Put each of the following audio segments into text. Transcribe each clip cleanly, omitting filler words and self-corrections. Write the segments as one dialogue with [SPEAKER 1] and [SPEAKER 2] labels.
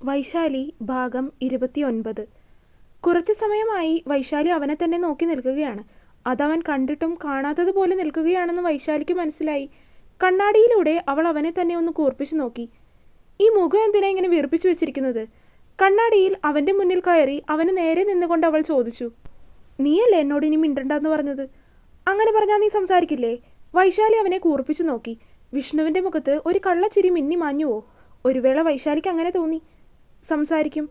[SPEAKER 1] വൈശാലി ഭാഗം 29. കുറച്ചു സമയമായി വൈശാലി അവനെ തന്നെ നോക്കി നിൽക്കുകയാണ്. അതവൻ കണ്ടിട്ടും കാണാത്തതുപോലെ നിൽക്കുകയാണെന്ന് വൈശാലിക്ക് മനസ്സിലായി. കണ്ണാടിയിലൂടെ അവൾ അവനെ തന്നെ ഒന്ന് കൂർപ്പിച്ചു നോക്കി. ഈ മുഖം എന്തിനാ ഇങ്ങനെ വീർപ്പിച്ചു വെച്ചിരിക്കുന്നത്? കണ്ണാടിയിൽ അവൻ്റെ മുന്നിൽ കയറി അവന് നേരെ നിന്നുകൊണ്ട് അവൾ ചോദിച്ചു. നീയല്ലേ എന്നോട് ഇനി മിണ്ടണ്ടെന്ന് പറഞ്ഞത്? അങ്ങനെ പറഞ്ഞാൽ നീ സംസാരിക്കില്ലേ? വൈശാലി അവനെ കൂർപ്പിച്ചു നോക്കി. വിഷ്ണുവിൻ്റെ മുഖത്ത് ഒരു കള്ളച്ചിരി മിന്നി മാഞ്ഞുവോ? ഒരു വേള വൈശാലിക്ക് അങ്ങനെ തോന്നി. സംസാരിക്കും.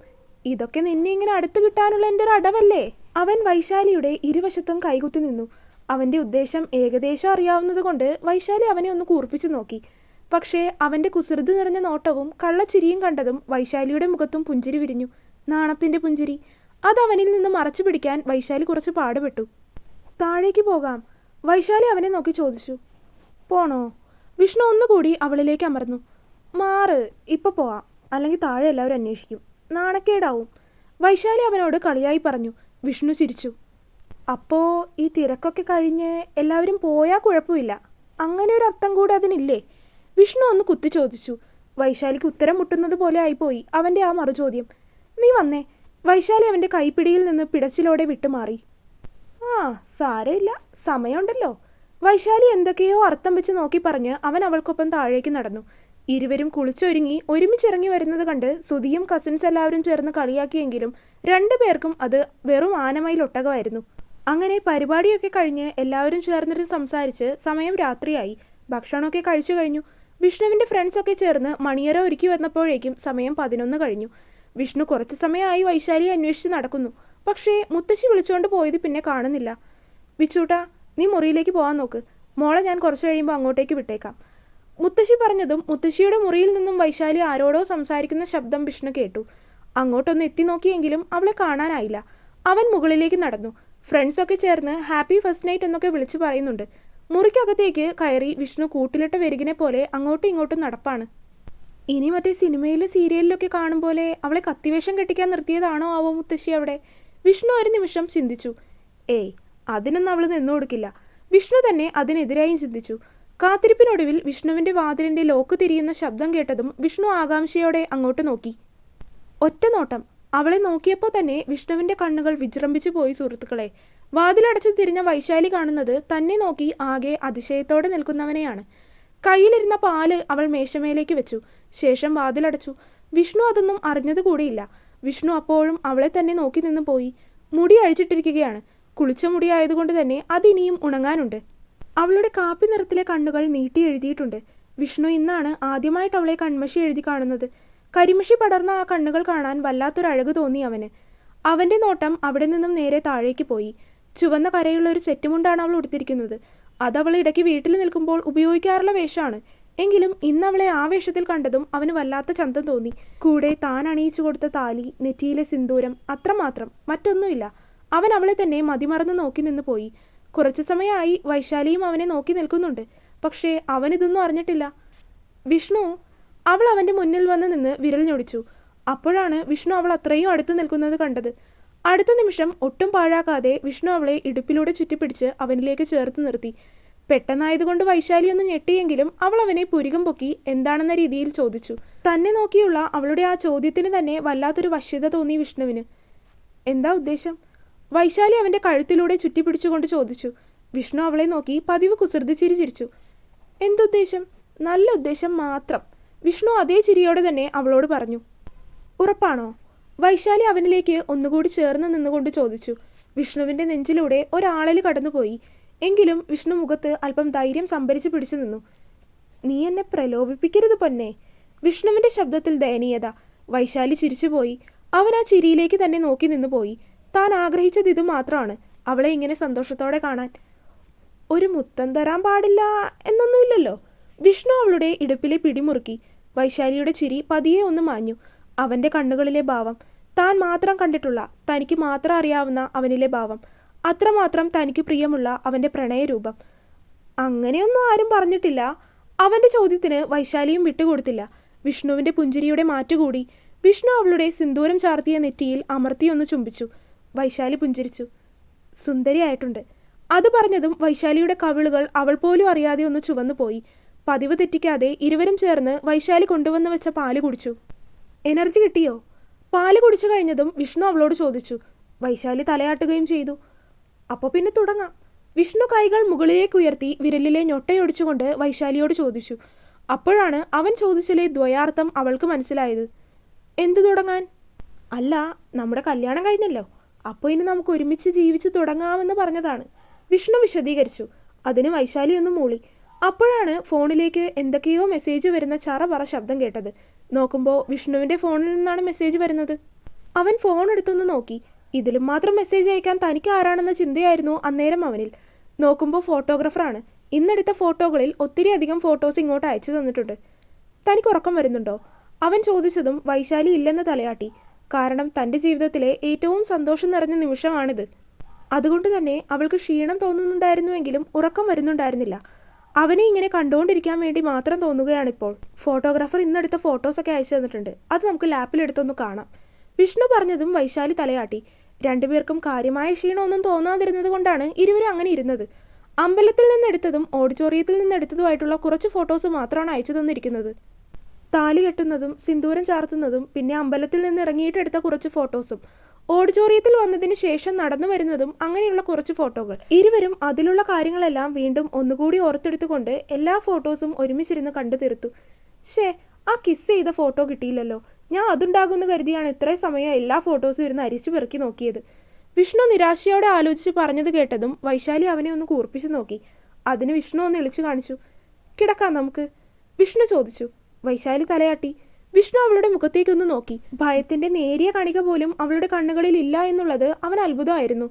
[SPEAKER 1] ഇതൊക്കെ നിന്നെ ഇങ്ങനെ അടുത്ത് കിട്ടാനുള്ള എൻ്റെ ഒരു അടവല്ലേ? അവൻ വൈശാലിയുടെ ഇരുവശത്തും കൈകുത്തി നിന്നു. അവൻ്റെ ഉദ്ദേശം ഏകദേശം അറിയാവുന്നത് കൊണ്ട് വൈശാലി അവനെ ഒന്ന് കൂർപ്പിച്ചു നോക്കി. പക്ഷേ അവൻ്റെ കുസൃതി നിറഞ്ഞ നോട്ടവും കള്ളച്ചിരിയും കണ്ടതും വൈശാലിയുടെ മുഖത്തും പുഞ്ചിരി വിരിഞ്ഞു. നാണത്തിൻ്റെ പുഞ്ചിരി. അതവനിൽ നിന്ന് മറച്ചു പിടിക്കാൻ വൈശാലി കുറച്ച് പാടുപെട്ടു. താഴേക്ക് പോകാം? വൈശാലി അവനെ നോക്കി ചോദിച്ചു. പോണോ? വിഷ്ണു ഒന്നുകൂടി അവളിലേക്ക് അമർന്നു. മാറ്, ഇപ്പം പോവാം, അല്ലെങ്കിൽ താഴെ എല്ലാവരും അന്വേഷിക്കും, നാണക്കേടാവും. വൈശാലി അവനോട് കളിയായി പറഞ്ഞു. വിഷ്ണു ചിരിച്ചു. അപ്പോൾ ഈ തിരക്കൊക്കെ കഴിഞ്ഞ് എല്ലാവരും പോയാൽ കുഴപ്പമില്ല, അങ്ങനെ ഒരു അർത്ഥം കൂടെ അതിനില്ലേ? വിഷ്ണു ഒന്ന് കുത്തി ചോദിച്ചു. വൈശാലിക്ക് ഉത്തരം മുട്ടുന്നത് പോലെ ആയിപ്പോയി അവൻ്റെ ആ മറുചോദ്യം. നീ വന്നേ. വൈശാലി അവൻ്റെ കൈപ്പിടിയിൽ നിന്ന് പിടച്ചിലോടെ വിട്ടുമാറി. ആ, സാരമില്ല, സമയമുണ്ടല്ലോ. വൈശാലി എന്തൊക്കെയോ അർത്ഥം വെച്ച് നോക്കി പറഞ്ഞ് അവൻ അവൾക്കൊപ്പം താഴേക്ക് നടന്നു. ഇരുവരും കുളിച്ചൊരുങ്ങി ഒരുമിച്ചിറങ്ങി വരുന്നത് കണ്ട് സുധിയും കസിൻസ് എല്ലാവരും ചേർന്ന് കളിയാക്കിയെങ്കിലും രണ്ടുപേർക്കും അത് വെറും ആനമയിൽ ഒട്ടകമായിരുന്നു. അങ്ങനെ പരിപാടിയൊക്കെ കഴിഞ്ഞ് എല്ലാവരും ചേർന്നിട്ട് സംസാരിച്ച് സമയം രാത്രിയായി. ഭക്ഷണമൊക്കെ കഴിച്ചു കഴിഞ്ഞു. വിഷ്ണുവിൻ്റെ ഫ്രണ്ട്സൊക്കെ ചേർന്ന് മണിയറ ഒരുക്കി വന്നപ്പോഴേക്കും സമയം 11 കഴിഞ്ഞു. വിഷ്ണു കുറച്ച് സമയമായി വൈശാലിയെ അന്വേഷിച്ച് നടക്കുന്നു. പക്ഷേ മുത്തശ്ശി വിളിച്ചുകൊണ്ട് പോയത് പിന്നെ കാണുന്നില്ല. വിച്ചൂട്ടാ, നീ മുറിയിലേക്ക് പോകാൻ നോക്ക്, മോളെ ഞാൻ കുറച്ച് കഴിയുമ്പോൾ അങ്ങോട്ടേക്ക് വിട്ടേക്കാം. മുത്തശ്ശി പറഞ്ഞതും മുത്തശ്ശിയുടെ മുറിയിൽ നിന്നും വൈശാലി ആരോടോ സംസാരിക്കുന്ന ശബ്ദം വിഷ്ണു കേട്ടു. അങ്ങോട്ടൊന്ന് എത്തി നോക്കിയെങ്കിലും അവളെ കാണാനായില്ല. അവൻ മുകളിലേക്ക് നടന്നു. ഫ്രണ്ട്സൊക്കെ ചേർന്ന് ഹാപ്പി ഫസ്റ്റ് നൈറ്റ് എന്നൊക്കെ വിളിച്ചു പറയുന്നുണ്ട്. മുറിക്കകത്തേക്ക് കയറി വിഷ്ണു കൂട്ടിലിട്ട വെരുകിനെ പോലെ അങ്ങോട്ടും ഇങ്ങോട്ടും നടപ്പാണ്. ഇനി മറ്റേ സിനിമയിലും സീരിയലിലൊക്കെ കാണും പോലെ അവളെ കത്തിവേഷം കെട്ടിക്കാൻ നിർത്തിയതാണോ ആവോ മുത്തശ്ശി അവിടെ? വിഷ്ണു ഒരു നിമിഷം ചിന്തിച്ചു. ഏയ്, അതിനൊന്നും അവൾ നിന്നു കൊടുക്കില്ല. വിഷ്ണു തന്നെ അതിനെതിരായും ചിന്തിച്ചു. കാത്തിരിപ്പിനൊടുവിൽ വിഷ്ണുവിൻ്റെ വാതിലിൻ്റെ ലോക്ക് തിരിയുന്ന ശബ്ദം കേട്ടതും വിഷ്ണു ആകാംക്ഷയോടെ അങ്ങോട്ട് നോക്കി. ഒറ്റ നോട്ടം. അവളെ നോക്കിയപ്പോൾ തന്നെ വിഷ്ണുവിൻ്റെ കണ്ണുകൾ വിജൃംഭിച്ചു പോയി. സുഹൃത്തുക്കളെ, വാതിലടച്ച് തിരിഞ്ഞ വൈശാലി കാണുന്നത് തന്നെ നോക്കി ആകെ അതിശയത്തോടെ നിൽക്കുന്നവനെയാണ്. കയ്യിലിരുന്ന പാല് അവൾ മേശമേലേക്ക് വെച്ചു. ശേഷം വാതിലടച്ചു. വിഷ്ണു അതൊന്നും അറിഞ്ഞത് കൂടിയില്ല. വിഷ്ണു അപ്പോഴും അവളെ തന്നെ നോക്കി നിന്ന് പോയി. മുടി അഴിച്ചിട്ടിരിക്കുകയാണ്. കുളിച്ച മുടിയായതുകൊണ്ട് തന്നെ അതിനിയും ഉണങ്ങാനുണ്ട്. അവളുടെ കാപ്പി നിറത്തിലെ കണ്ണുകൾ നീട്ടി എഴുതിയിട്ടുണ്ട്. വിഷ്ണു ഇന്നാണ് ആദ്യമായിട്ട് അവളെ കൺമഷി എഴുതി കാണുന്നത്. കരിമഷി പടർന്ന ആ കണ്ണുകൾ കാണാൻ വല്ലാത്തൊരഴക് തോന്നി അവന്. അവൻ്റെ നോട്ടം അവിടെ നിന്നും നേരെ താഴേക്ക് പോയി. ചുവന്ന കരയുള്ള ഒരു സെറ്റ് മുണ്ടാണ് അവൾ ഉടുത്തിരിക്കുന്നത്. അതവൾ ഇടയ്ക്ക് വീട്ടിൽ നിൽക്കുമ്പോൾ ഉപയോഗിക്കാറുള്ള വേഷമാണ്. എങ്കിലും ഇന്ന് അവളെ ആ വേഷത്തിൽ കണ്ടതും അവന് വല്ലാത്ത ചന്തം തോന്നി. കൂടെ താൻ അണിയിച്ചു കൊടുത്ത താലി, നെറ്റിയിലെ സിന്ദൂരം, അത്രമാത്രം, മറ്റൊന്നുമില്ല. അവൻ അവളെ തന്നെ മതിമറന്ന് നോക്കി നിന്ന് പോയി. കുറച്ചു സമയമായി വൈശാലിയും അവനെ നോക്കി നിൽക്കുന്നുണ്ട്. പക്ഷേ അവനിതൊന്നും അറിഞ്ഞിട്ടില്ല. വിഷ്ണു, അവൾ അവൻ്റെ മുന്നിൽ വന്ന് നിന്ന് വിരൽ ഞൊടിച്ചു. അപ്പോഴാണ് വിഷ്ണു അവൾ അത്രയും അടുത്ത് നിൽക്കുന്നത് കണ്ടത്. അടുത്ത നിമിഷം ഒട്ടും പാഴാക്കാതെ വിഷ്ണു അവളെ ഇടുപ്പിലൂടെ ചുറ്റിപ്പിടിച്ച് അവനിലേക്ക് ചേർത്ത് നിർത്തി. പെട്ടെന്നായതുകൊണ്ട് വൈശാലി ഒന്ന് ഞെട്ടിയെങ്കിലും അവൾ അവനെ പുരികം പൊക്കി എന്താണെന്ന രീതിയിൽ ചോദിച്ചു. തന്നെ നോക്കിയുള്ള അവളുടെ ആ ചോദ്യത്തിന് തന്നെ വല്ലാത്തൊരു വശ്യത തോന്നി വിഷ്ണുവിന്. എന്താ ഉദ്ദേശം? വൈശാലി അവൻ്റെ കഴുത്തിലൂടെ ചുറ്റിപ്പിടിച്ചുകൊണ്ട് ചോദിച്ചു. വിഷ്ണു അവളെ നോക്കി പതിവ് കുസൃതിച്ചിരി ചിരിച്ചു. എന്തുദ്ദേശം? നല്ല ഉദ്ദേശം മാത്രം. വിഷ്ണു അതേ ചിരിയോടെ തന്നെ അവളോട് പറഞ്ഞു. ഉറപ്പാണോ? വൈശാലി അവനിലേക്ക് ഒന്നുകൂടി ചേർന്ന് നിന്നുകൊണ്ട് ചോദിച്ചു. വിഷ്ണുവിൻ്റെ നെഞ്ചിലൂടെ ഒരാളൽ കടന്നുപോയി. എങ്കിലും വിഷ്ണു മുഖത്ത് അല്പം ധൈര്യം സംഭരിച്ച് പിടിച്ചു നിന്നു. നീ എന്നെ പ്രലോഭിപ്പിക്കരുത് പൊന്നെ. വിഷ്ണുവിൻ്റെ ശബ്ദത്തിൽ ദയനീയത. വൈശാലി ചിരിച്ചുപോയി. അവൻ ആ ചിരിയിലേക്ക് തന്നെ നോക്കി നിന്നു പോയി. താൻ ആഗ്രഹിച്ചത് ഇത് മാത്രമാണ്, അവളെ ഇങ്ങനെ സന്തോഷത്തോടെ കാണാൻ. ഒരു മുത്തം തരാൻ പാടില്ല എന്നൊന്നുമില്ലല്ലോ. വിഷ്ണു അവളുടെ ഇടുപ്പിലെ പിടിമുറുക്കി. വൈശാലിയുടെ ചിരി പതിയെ ഒന്ന് മാഞ്ഞു. അവൻ്റെ കണ്ണുകളിലെ ഭാവം, താൻ മാത്രം കണ്ടിട്ടുള്ള, തനിക്ക് മാത്രം അറിയാവുന്ന അവനിലെ ഭാവം, അത്രമാത്രം തനിക്ക് പ്രിയമുള്ള അവൻ്റെ പ്രണയരൂപം. അങ്ങനെയൊന്നും ആരും പറഞ്ഞിട്ടില്ല. അവൻ്റെ ചോദ്യത്തിന് വൈശാലിയും വിട്ടുകൊടുത്തില്ല. വിഷ്ണുവിൻ്റെ പുഞ്ചിരിയുടെ മാറ്റുകൂടി. വിഷ്ണു അവളുടെ സിന്ദൂരം ചാർത്തിയ നെറ്റിയിൽ അമർത്തിയൊന്ന് ചുംബിച്ചു. വൈശാലി പുഞ്ചിരിച്ചു. സുന്ദരിയായിട്ടുണ്ട്. അത് പറഞ്ഞതും വൈശാലിയുടെ കവിളുകൾ അവൾ പോലും അറിയാതെ ഒന്ന് ചുവന്നു പോയി. പതിവ് തെറ്റിക്കാതെ ഇരുവരും ചേർന്ന് വൈശാലി കൊണ്ടുവന്ന് വെച്ച പാല് കുടിച്ചു. എനർജി കിട്ടിയോ? പാല് കുടിച്ചു കഴിഞ്ഞതും വിഷ്ണു അവളോട് ചോദിച്ചു. വൈശാലി തലയാട്ടുകയും ചെയ്തു. അപ്പോൾ പിന്നെ തുടങ്ങാം. വിഷ്ണു കൈകൾ മുകളിലേക്ക് ഉയർത്തി വിരലിലെ ഞൊട്ടയൊടിച്ചുകൊണ്ട് വൈശാലിയോട് ചോദിച്ചു. അപ്പോഴാണ് അവൻ ചോദിച്ചതിലെ ദ്വയാർത്ഥം അവൾക്ക് മനസ്സിലായത്. എന്തു തുടങ്ങാൻ? അല്ല, നമ്മുടെ കല്യാണം കഴിഞ്ഞല്ലോ, അപ്പോൾ ഇനി നമുക്ക് ഒരുമിച്ച് ജീവിച്ച് തുടങ്ങാമെന്ന് പറഞ്ഞതാണ്, വിഷ്ണു വിശദീകരിച്ചു. അതിന് വൈശാലി ഒന്ന് മൂളി. അപ്പോഴാണ് ഫോണിലേക്ക് എന്തൊക്കെയോ മെസ്സേജ് വരുന്ന ചറപറ ശബ്ദം കേട്ടത്. നോക്കുമ്പോൾ വിഷ്ണുവിൻ്റെ ഫോണിൽ നിന്നാണ് മെസ്സേജ് വരുന്നത്. അവൻ ഫോൺ എടുത്തൊന്ന് നോക്കി. ഇതിലും മാത്രം മെസ്സേജ് അയക്കാൻ തനിക്ക് ആരാണെന്ന ചിന്തയായിരുന്നു അന്നേരം അവനിൽ. നോക്കുമ്പോൾ ഫോട്ടോഗ്രാഫറാണ്. ഇന്നെടുത്ത ഫോട്ടോകളിൽ ഒത്തിരി അധികം ഫോട്ടോസ് ഇങ്ങോട്ട് അയച്ചു തന്നിട്ടുണ്ട്. തനിക്ക് ഉറക്കം വരുന്നുണ്ടോ? അവൻ ചോദിച്ചതും വൈശാലി ഇല്ലെന്ന് തലയാട്ടി. കാരണം തൻ്റെ ജീവിതത്തിലെ ഏറ്റവും സന്തോഷം നിറഞ്ഞ നിമിഷമാണിത്. അതുകൊണ്ട് തന്നെ അവൾക്ക് ക്ഷീണം തോന്നുന്നുണ്ടായിരുന്നുവെങ്കിലും ഉറക്കം വരുന്നുണ്ടായിരുന്നില്ല. അവനെ ഇങ്ങനെ കണ്ടുകൊണ്ടിരിക്കാൻ വേണ്ടി മാത്രം തോന്നുകയാണിപ്പോൾ. ഫോട്ടോഗ്രാഫർ ഇന്നെടുത്ത ഫോട്ടോസൊക്കെ അയച്ചു തന്നിട്ടുണ്ട്, അത് നമുക്ക് ലാപ്പിലെടുത്തൊന്ന് കാണാം. വിഷ്ണു പറഞ്ഞതും വൈശാലി തലയാട്ടി. രണ്ടുപേർക്കും കാര്യമായ ക്ഷീണമൊന്നും തോന്നാതിരുന്നത് കൊണ്ടാണ് ഇരുവരും അങ്ങനെ ഇരുന്നത്. അമ്പലത്തിൽ നിന്നെടുത്തതും ഓഡിറ്റോറിയത്തിൽ നിന്നെടുത്തതുമായിട്ടുള്ള കുറച്ച് ഫോട്ടോസ് മാത്രമാണ് അയച്ചു തന്നിരിക്കുന്നത്. താലി കെട്ടുന്നതും സിന്ദൂരം ചാർത്തുന്നതും പിന്നെ അമ്പലത്തിൽ നിന്ന് ഇറങ്ങിയിട്ടെടുത്ത കുറച്ച് ഫോട്ടോസും ഓഡിറ്റോറിയത്തിൽ വന്നതിന് ശേഷം നടന്നു വരുന്നതും അങ്ങനെയുള്ള കുറച്ച് ഫോട്ടോകൾ. ഇരുവരും അതിലുള്ള കാര്യങ്ങളെല്ലാം വീണ്ടും ഒന്നുകൂടി ഓർത്തെടുത്തുകൊണ്ട് എല്ലാ ഫോട്ടോസും ഒരുമിച്ചിരുന്ന് കണ്ടു തീർത്തു. ആ കിസ് ചെയ്ത ഫോട്ടോ കിട്ടിയില്ലല്ലോ, ഞാൻ അതുണ്ടാകുമെന്ന് കരുതിയാണ് ഇത്രയും സമയം എല്ലാ ഫോട്ടോസും ഇരുന്ന് അരിച്ചു പെറുക്കി നോക്കിയത്. വിഷ്ണു നിരാശയോടെ ആലോചിച്ച് പറഞ്ഞത് കേട്ടതും വൈശാലി അവനെ ഒന്ന് കൂർപ്പിച്ചു നോക്കി. അതിന് വിഷ്ണു ഒന്ന് ഇളിച്ചു കാണിച്ചു. കിടക്കാം നമുക്ക്, വിഷ്ണു ചോദിച്ചു. വൈശാലി തലയാട്ടി. വിഷ്ണു അവളുടെ മുഖത്തേക്കൊന്ന് നോക്കി. ഭയത്തിന്റെ നേരിയ കണിക പോലും അവളുടെ കണ്ണുകളിൽ ഇല്ല എന്നുള്ളത് അവൻ അത്ഭുതമായിരുന്നു.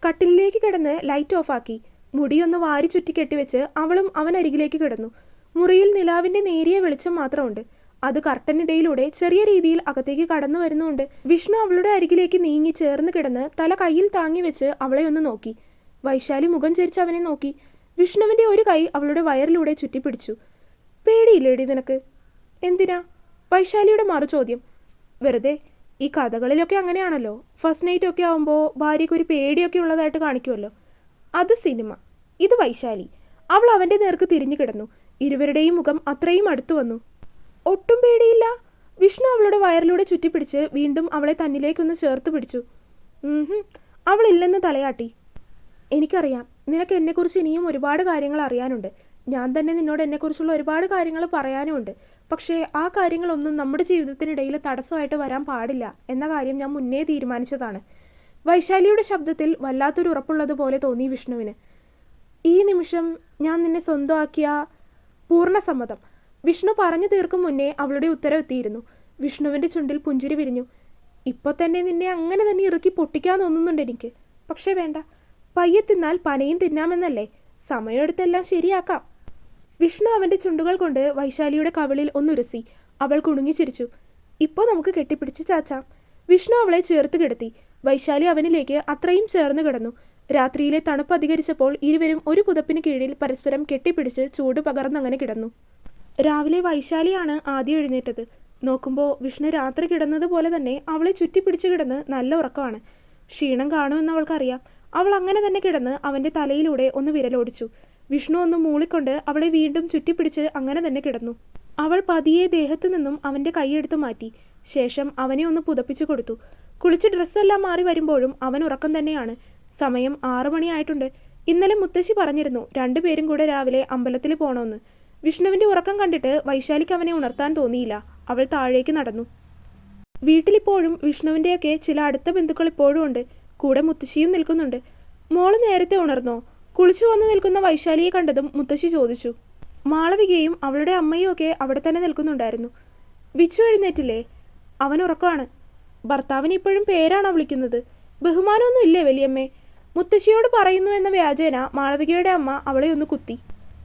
[SPEAKER 1] കട്ടിലിലേക്ക് കിടന്ന് ലൈറ്റ് ഓഫാക്കി. മുടിയൊന്ന് വാരി ചുറ്റി കെട്ടിവെച്ച് അവളും അവൻ അരികിലേക്ക് കിടന്നു. മുറിയിൽ നിലാവിന്റെ നേരിയ വെളിച്ചം മാത്രമുണ്ട്. അത് കർട്ടനിടയിലൂടെ ചെറിയ രീതിയിൽ അകത്തേക്ക് കടന്നു വരുന്നുണ്ട്. വിഷ്ണു അവളുടെ അരികിലേക്ക് നീങ്ങി ചേർന്ന് കിടന്ന് തല കയ്യിൽ താങ്ങി വെച്ച് അവളെ ഒന്ന് നോക്കി. വൈശാലി മുഖം ചരിച്ച് അവനെ നോക്കി. വിഷ്ണുവിന്റെ ഒരു കൈ അവളുടെ വയറിലൂടെ ചുറ്റിപ്പിടിച്ചു. പേടിയില്ലേടി നിനക്ക്? എന്തിനാ? വൈശാലിയുടെ മറു ചോദ്യം. വെറുതെ. ഈ കഥകളിലൊക്കെ അങ്ങനെയാണല്ലോ, ഫസ്റ്റ് നൈറ്റ് ഒക്കെ ആവുമ്പോൾ ഭാര്യയ്ക്ക് ഒരു പേടിയൊക്കെ ഉള്ളതായിട്ട് കാണിക്കുമല്ലോ. അത് സിനിമ, ഇത് വൈശാലി. അവൾ അവൻ്റെ നേർക്ക് തിരിഞ്ഞു കിടന്നു. ഇരുവരുടെയും മുഖം അത്രയും അടുത്തു വന്നു. ഒട്ടും പേടിയില്ല. വിഷ്ണു അവളുടെ വയറിലൂടെ ചുറ്റിപ്പിടിച്ച് വീണ്ടും അവളെ തന്നിലേക്കൊന്ന് ചേർത്ത് പിടിച്ചു. അവളില്ലെന്ന് തലയാട്ടി. എനിക്കറിയാം, നിനക്ക് എന്നെക്കുറിച്ച് ഇനിയും ഒരുപാട് കാര്യങ്ങൾ അറിയാനുണ്ട്. ഞാൻ തന്നെ നിന്നോട് എന്നെക്കുറിച്ചുള്ള ഒരുപാട് കാര്യങ്ങൾ പറയാനുമുണ്ട്. പക്ഷേ ആ കാര്യങ്ങളൊന്നും നമ്മുടെ ജീവിതത്തിനിടയിൽ തടസ്സമായിട്ട് വരാൻ പാടില്ല എന്ന കാര്യം ഞാൻ മുന്നേ തീരുമാനിച്ചതാണ്. വൈശാലിയുടെ ശബ്ദത്തിൽ വല്ലാത്തൊരു ഉറപ്പുള്ളതുപോലെ തോന്നി വിഷ്ണുവിന്. ഈ നിമിഷം ഞാൻ നിന്നെ സ്വന്തമാക്കിയ പൂർണ്ണസമ്മതം. വിഷ്ണു പറഞ്ഞു തീർക്കും മുന്നേ അവളുടെ ഉത്തരം എത്തിയിരുന്നു. വിഷ്ണുവിൻ്റെ ചുണ്ടിൽ പുഞ്ചിരി വിരിഞ്ഞു. ഇപ്പോൾ തന്നെ നിന്നെ അങ്ങനെ തന്നെ ഇറുക്കി പൊട്ടിക്കാൻ തോന്നുന്നുണ്ട് എനിക്ക്. പക്ഷേ വേണ്ട, പയ്യെ തിന്നാൽ പനയും തിന്നാമെന്നല്ലേ, സമയമെടുത്തെല്ലാം ശരിയാക്കാം. വിഷ്ണു അവൻ്റെ ചുണ്ടുകൾ കൊണ്ട് വൈശാലിയുടെ കവിളിൽ ഒന്നുരസി. അവൾ കുണുങ്ങിച്ചിരിച്ചു. ഇപ്പോൾ നമുക്ക് കെട്ടിപ്പിടിച്ച് ചാച്ചാം. വിഷ്ണു അവളെ ചേർത്ത് കിടത്തി. വൈശാലി അവനിലേക്ക് അത്രയും ചേർന്ന് കിടന്നു. രാത്രിയിലെ തണുപ്പ് അധികരിച്ചപ്പോൾ ഇരുവരും ഒരു പുതപ്പിന് കീഴിൽ പരസ്പരം കെട്ടിപ്പിടിച്ച് ചൂട് പകർന്നങ്ങനെ കിടന്നു. രാവിലെ വൈശാലിയാണ് ആദ്യം എഴുന്നേറ്റത്. നോക്കുമ്പോൾ വിഷ്ണു രാത്രി കിടന്നതുപോലെ തന്നെ അവളെ ചുറ്റിപ്പിടിച്ച് കിടന്ന് നല്ല ഉറക്കമാണ്. ക്ഷീണം കാണുമെന്ന് അവൾക്കറിയാം. അവൾ അങ്ങനെ തന്നെ കിടന്ന് അവൻ്റെ തലയിലൂടെ ഒന്ന് വിരലോടിച്ചു. വിഷ്ണു ഒന്ന് മൂളിക്കൊണ്ട് അവളെ വീണ്ടും ചുറ്റിപ്പിടിച്ച് അങ്ങനെ തന്നെ കിടന്നു. അവൾ പതിയെ ദേഹത്തു നിന്നും അവൻ്റെ കൈയെടുത്ത് മാറ്റി. ശേഷം അവനെ ഒന്ന് പുതപ്പിച്ചു കൊടുത്തു. കുളിച്ച് ഡ്രസ്സെല്ലാം മാറി വരുമ്പോഴും അവൻ ഉറക്കം തന്നെയാണ്. സമയം 6 മണിയായിട്ടുണ്ട്. ഇന്നലെ മുത്തശ്ശി പറഞ്ഞിരുന്നു രണ്ടുപേരും കൂടെ രാവിലെ അമ്പലത്തിൽ പോകണമെന്ന്. വിഷ്ണുവിൻ്റെ ഉറക്കം കണ്ടിട്ട് വൈശാലിക്ക് അവനെ ഉണർത്താൻ തോന്നിയില്ല. അവൾ താഴേക്ക് നടന്നു. വീട്ടിലിപ്പോഴും വിഷ്ണുവിൻ്റെയൊക്കെ ചില അടുത്ത ബന്ധുക്കൾ ഇപ്പോഴും ഉണ്ട്. കൂടെ മുത്തശ്ശിയും നിൽക്കുന്നുണ്ട്. മോള് നേരത്തെ ഉണർന്നോ? കുളിച്ചു വന്ന് നിൽക്കുന്ന വൈശാലിയെ കണ്ടതും മുത്തശ്ശി ചോദിച്ചു. മാളവികയും അവളുടെ അമ്മയും ഒക്കെ അവിടെ തന്നെ നിൽക്കുന്നുണ്ടായിരുന്നു. വിച്ചു എഴുന്നേറ്റില്ലേ? അവൻ ഉറക്കമാണ്. ഭർത്താവിന് ഇപ്പോഴും പേരാണോ വിളിക്കുന്നത്? ബഹുമാനമൊന്നും ഇല്ലേ വലിയമ്മേ? മുത്തശ്ശിയോട് പറയുന്നു എന്ന വ്യാജേന മാളവികയുടെ അമ്മ അവളെ ഒന്ന് കുത്തി.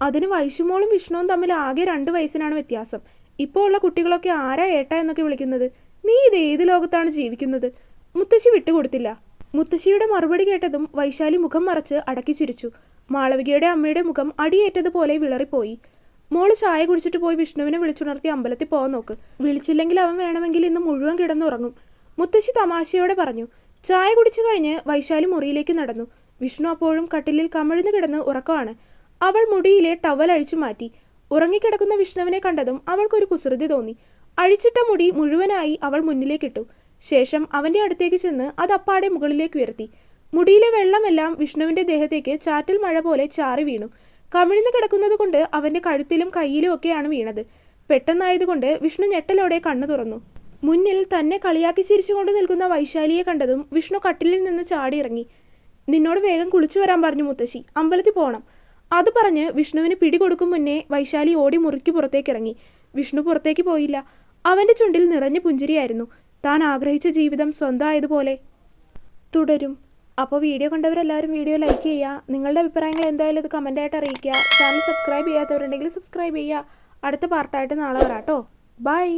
[SPEAKER 1] അതിന് വൈശുമോളും വിഷ്ണുവും തമ്മിൽ ആകെ 2 വയസ്സിനാണ് വ്യത്യാസം. ഇപ്പോൾ ഉള്ള കുട്ടികളൊക്കെ ആരാ ഏട്ടാ എന്നൊക്കെ വിളിക്കുന്നത്? നീ ഇത് ഏത് ലോകത്താണ് ജീവിക്കുന്നത്? മുത്തശ്ശി വിട്ടുകൊടുത്തില്ല. മുത്തശ്ശിയുടെ മറുപടി കേട്ടതും വൈശാലി മുഖം മറച്ച് അടക്കി ചിരിച്ചു. മാളവികയുടെ അമ്മയുടെ മുഖം അടിയേറ്റതുപോലെ വിളറിപ്പോയി. മോള് ചായ കുടിച്ചിട്ട് പോയി വിഷ്ണുവിനെ വിളിച്ചുണർത്തി അമ്പലത്തിൽ പോകാൻ നോക്ക്. വിളിച്ചില്ലെങ്കിൽ അവൻ വേണമെങ്കിൽ ഇന്ന് മുഴുവൻ കിടന്നുറങ്ങും, മുത്തശ്ശി തമാശയോടെ പറഞ്ഞു. ചായ കുടിച്ചു കഴിഞ്ഞ് വൈശാലി മുറിയിലേക്ക് നടന്നു. വിഷ്ണു അപ്പോഴും കട്ടിലിൽ കമിഴ്ന്നു കിടന്ന് ഉറക്കമാണ്. അവൾ മുടിയിലെ ടവൽ അഴിച്ചു മാറ്റി. ഉറങ്ങിക്കിടക്കുന്ന വിഷ്ണുവിനെ കണ്ടതും അവൾക്കൊരു കുസൃതി തോന്നി. അഴിച്ചിട്ട മുടി മുഴുവനായി അവൾ മുന്നിലേക്കിട്ടു. ശേഷം അവൻ്റെ അടുത്തേക്ക് ചെന്ന് അത് അപ്പാടെ മുകളിലേക്ക് ഉയർത്തി. മുടിയിലെ വെള്ളമെല്ലാം വിഷ്ണുവിൻ്റെ ദേഹത്തേക്ക് ചാറ്റൽ മഴ പോലെ ചാറി വീണു. കമിഴ്ന്നു കിടക്കുന്നത് കൊണ്ട് അവൻ്റെ കഴുത്തിലും കയ്യിലും ഒക്കെയാണ് വീണത്. പെട്ടെന്നായതുകൊണ്ട് വിഷ്ണു ഞെട്ടലോടെ കണ്ണു തുറന്നു. മുന്നിൽ തന്നെ കളിയാക്കി ചിരിച്ചുകൊണ്ട് നിൽക്കുന്ന വൈശാലിയെ കണ്ടതും വിഷ്ണു കട്ടിലിൽ നിന്ന് ചാടിയിറങ്ങി. നിന്നോട് വേഗം കുളിച്ചു വരാൻ പറഞ്ഞു മുത്തശ്ശി, അമ്പലത്തിൽ പോകണം. അത് പറഞ്ഞ് വിഷ്ണുവിന് പിടികൊടുക്കും മുന്നേ വൈശാലി ഓടി മുറിക്ക് പുറത്തേക്കിറങ്ങി. വിഷ്ണു പുറത്തേക്ക് പോയില്ല. അവൻ്റെ ചുണ്ടിൽ നിറഞ്ഞ പുഞ്ചിരിയായിരുന്നു. താൻ ആഗ്രഹിച്ച ജീവിതം സ്വന്തമായതുപോലെ. തുടരും. അപ്പോൾ വീഡിയോ കണ്ടവരെല്ലാവരും വീഡിയോ ലൈക്ക് ചെയ്യുക. നിങ്ങളുടെ അഭിപ്രായങ്ങൾ എന്തായാലും ഇത് കമൻറ്റായിട്ട് അറിയിക്കുക. ചാനൽ സബ്സ്ക്രൈബ് ചെയ്യാത്തവരുണ്ടെങ്കിൽ സബ്സ്ക്രൈബ് ചെയ്യുക. അടുത്ത പാർട്ടായിട്ട് നാളെ വരാം കേട്ടോ. ബൈ.